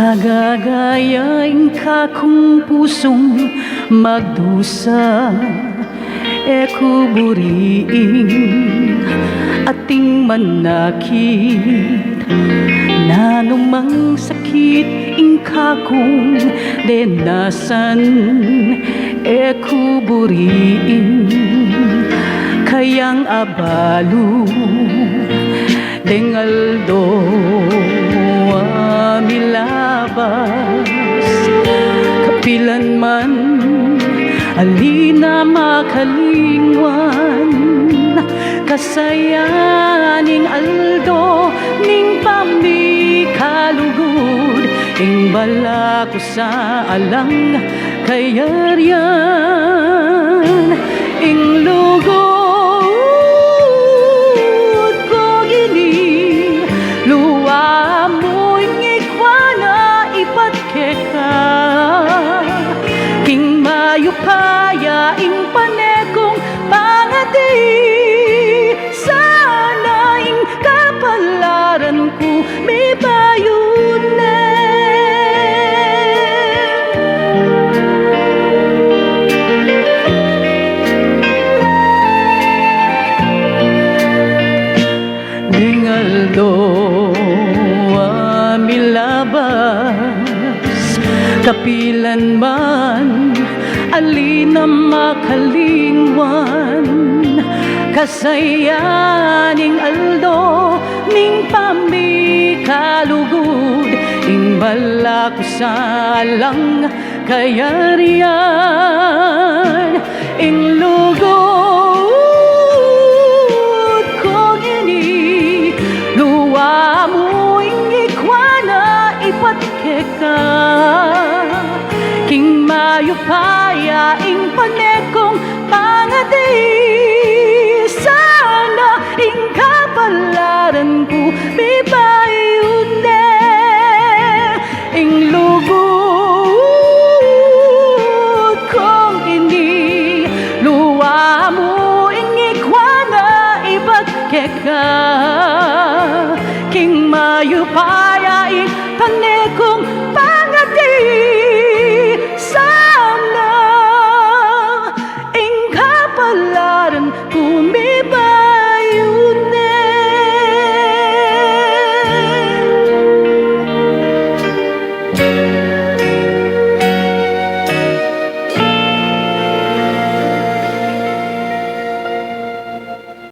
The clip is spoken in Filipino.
Nagagayain ka kung pusong magdusa, kuburiing ating manakit. Nanumang sakit ingka kung denasan, kuburiing kayang abalo dengaldo milabas kapilan man alina makalingwan kasayaning aldo ning pamikalugod ing bala ko sa alang kayaryan ing lugod ko gini luwa mo'y ngikwana ipatke ka king mayo kaya ing panekong pangati sana ing kapalaran ko may bayod na Dingaldo milabas kapilan man alina makalingwan kasayaning aldo ning pamikalugod ing bala ko sa alang kayarian ing lugod